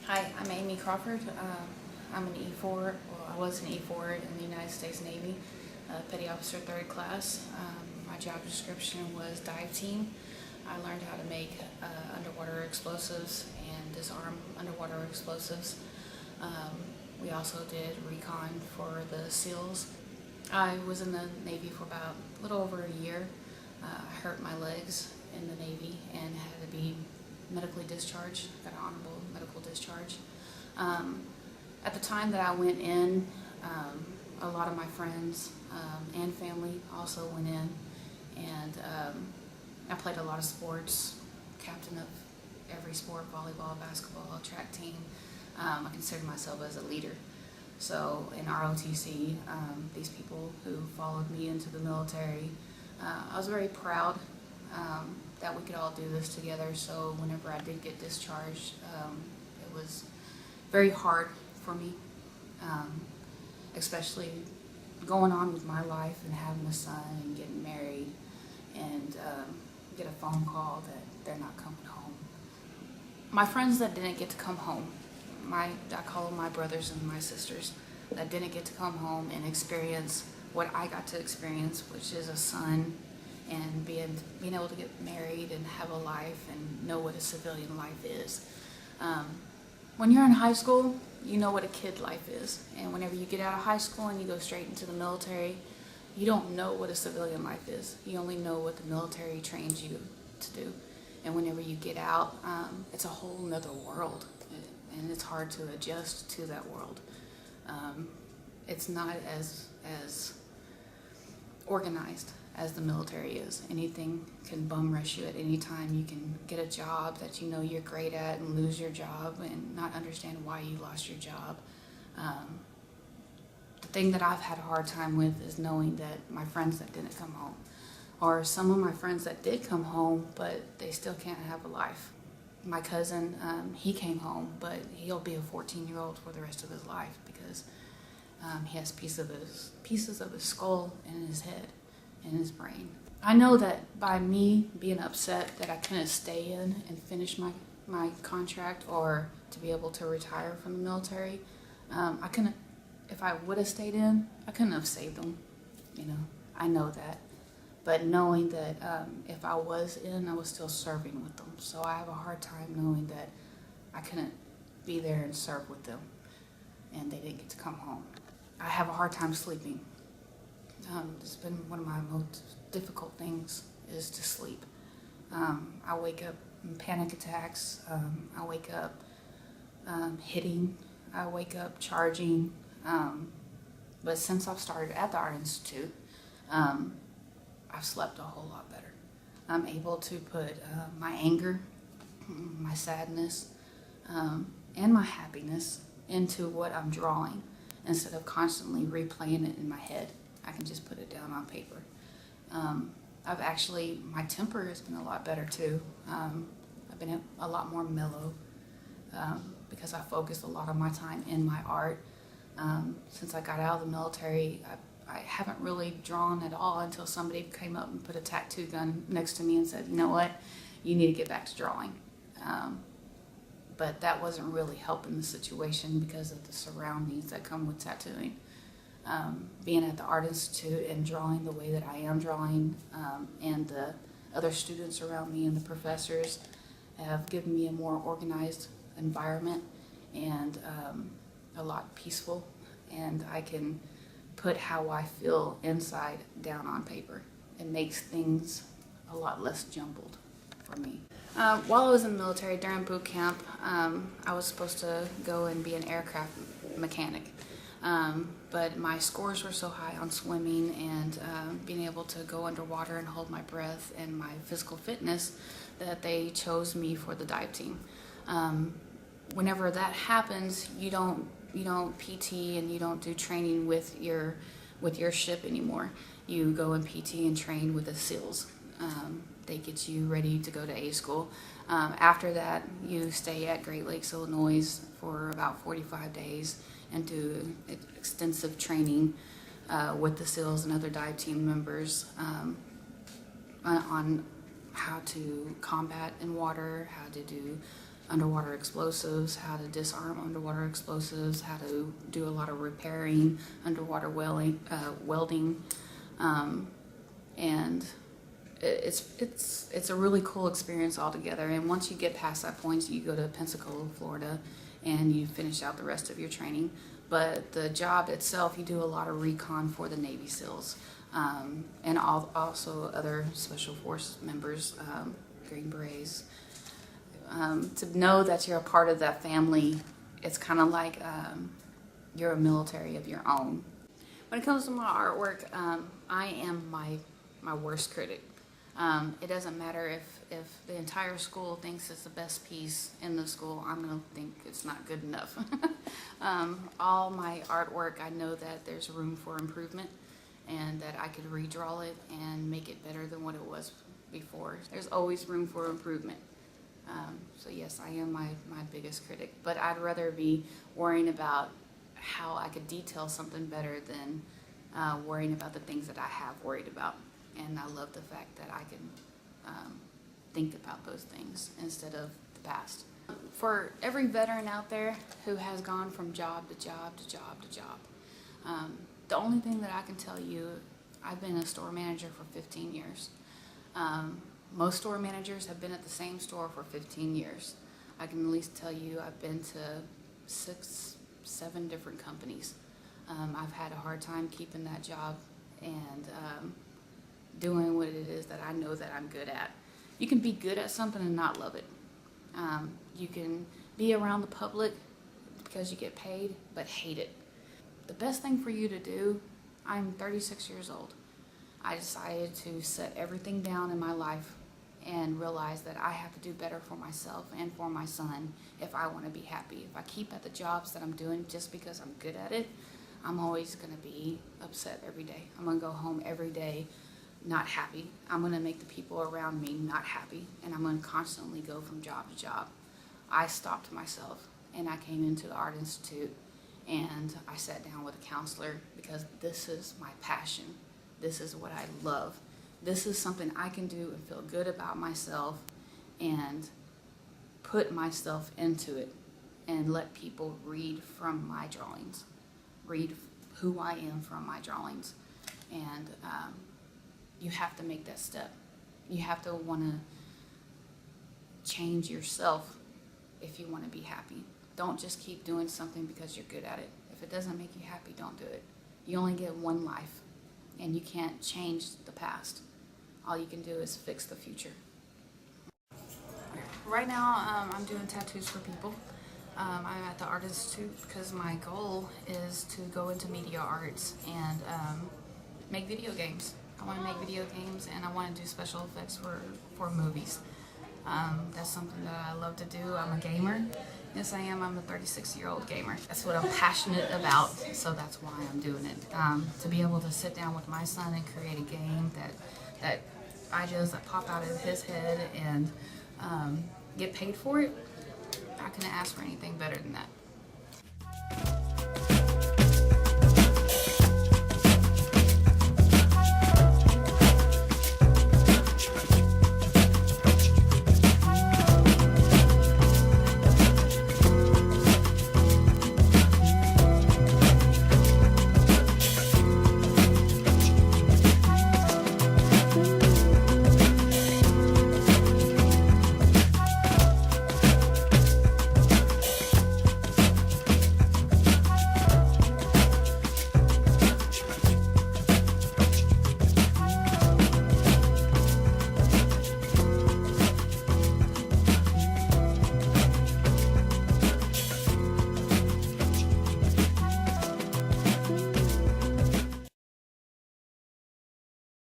Hi, I'm Amy Crawford. I'm an E4, well, I was an E4 in the United States Navy, Petty Officer 3rd Class. My job description was dive team. I learned how to make underwater explosives and disarm underwater explosives. We also did recon for the SEALs. I was in the Navy for about a little over a year. I hurt my legs in the Navy and had to be medically discharged, got an honorable medical discharge. At the time that I went in, a lot of my friends and family also went in, and I played a lot of sports, captain of every sport, volleyball, basketball, track team. I considered myself as a leader. So in ROTC, these people who followed me into the military, I was very proud that we could all do this together. So whenever I did get discharged, it was very hard for me, especially going on with my life and having a son and getting married and get a phone call that they're not coming home. My friends that didn't get to come home, I call them my brothers and my sisters, that didn't get to come home and experience what I got to experience, which is a son and being able to get married and have a life and know what a civilian life is. When you're in high school, you know what a kid life is, and whenever you get out of high school and you go straight into the military, you don't know what a civilian life is. You only know what the military trains you to do, and whenever you get out, it's a whole nother world, and it's hard to adjust to that world. It's not as organized as the military is. Anything can bum rush you at any time. You can get a job that you know you're great at and lose your job and not understand why you lost your job. The thing that I've had a hard time with is knowing that my friends that didn't come home, or some of my friends that did come home, but they still can't have a life. My cousin, he came home, but he'll be a 14-year-old for the rest of his life because he has pieces of his skull in his head, in his brain. I know that by me being upset that I couldn't stay in and finish my contract or to be able to retire from the military, I couldn't, if I would have stayed in, I couldn't have saved them, I know that. But knowing that if I was in, I was still serving with them. So I have a hard time knowing that I couldn't be there and serve with them and they didn't get to come home. I have a hard time sleeping. It's been one of my most difficult things is to sleep. I wake up in panic attacks. I wake up hitting. I wake up charging. But since I've started at the Art Institute, I've slept a whole lot better. I'm able to put my anger, my sadness, and my happiness into what I'm drawing instead of constantly replaying it in my head. I can just put it down on paper. My temper has been a lot better too. I've been a lot more mellow because I focused a lot of my time in my art. Since I got out of the military, I haven't really drawn at all until somebody came up and put a tattoo gun next to me and said, you know what, you need to get back to drawing. But that wasn't really helping the situation because of the surroundings that come with tattooing. Being at the Art Institute and drawing the way that I am drawing, and the other students around me and the professors have given me a more organized environment and a lot peaceful, and I can put how I feel inside down on paper. It makes things a lot less jumbled for me. While I was in the military during boot camp, I was supposed to go and be an aircraft mechanic. But my scores were so high on swimming and being able to go underwater and hold my breath and my physical fitness that they chose me for the dive team. Whenever that happens, you don't PT and you don't do training with your ship anymore. You go and PT and train with the SEALs. They get you ready to go to A school. After that, you stay at Great Lakes, Illinois for about 45 days and do extensive training with the SEALs and other dive team members on how to combat in water, how to do underwater explosives, how to disarm underwater explosives, how to do a lot of repairing, underwater welding, and it's a really cool experience altogether. And once you get past that point, you go to Pensacola, Florida, and you finish out the rest of your training. But the job itself, you do a lot of recon for the Navy SEALs, and also other Special Force members, Green Berets. To know that you're a part of that family, it's kind of like you're a military of your own. When it comes to my artwork, I am my worst critic. It doesn't matter if the entire school thinks it's the best piece in the school, I'm going to think it's not good enough. All my artwork, I know that there's room for improvement and that I could redraw it and make it better than what it was before. There's always room for improvement. So yes, I am my biggest critic, but I'd rather be worrying about how I could detail something better than worrying about the things that I have worried about. And I love the fact that I can think about those things instead of the past. For every veteran out there who has gone from job to job to job to job, the only thing that I can tell you, I've been a store manager for 15 years. Most store managers have been at the same store for 15 years. I can at least tell you I've been to 6, 7 different companies. I've had a hard time keeping that job and doing what it is that I know that I'm good at. You can be good at something and not love it. You can be around the public because you get paid, but hate it. The best thing for you to do, I'm 36 years old. I decided to set everything down in my life and realize that I have to do better for myself and for my son if I want to be happy. If I keep at the jobs that I'm doing just because I'm good at it, I'm always going to be upset every day. I'm going to go home every day not happy. I'm going to make the people around me not happy, and I'm going to constantly go from job to job. I stopped myself and I came into the Art Institute and I sat down with a counselor because this is my passion. This is what I love. This is something I can do and feel good about myself and put myself into it and let people read from my drawings, read who I am from my drawings. And you have to make that step. You have to want to change yourself if you want to be happy. Don't just keep doing something because you're good at it. If it doesn't make you happy, don't do it. You only get one life, and you can't change the past. All you can do is fix the future. Right now, I'm doing tattoos for people. I'm at the Art Institute because my goal is to go into media arts and make video games. I want to make video games and I want to do special effects for movies. That's something that I love to do. I'm a gamer. Yes, I am. I'm a 36-year-old gamer. That's what I'm passionate about, so that's why I'm doing it. To be able to sit down with my son and create a game that ideas that pop out of his head and get paid for it, I couldn't ask for anything better than that.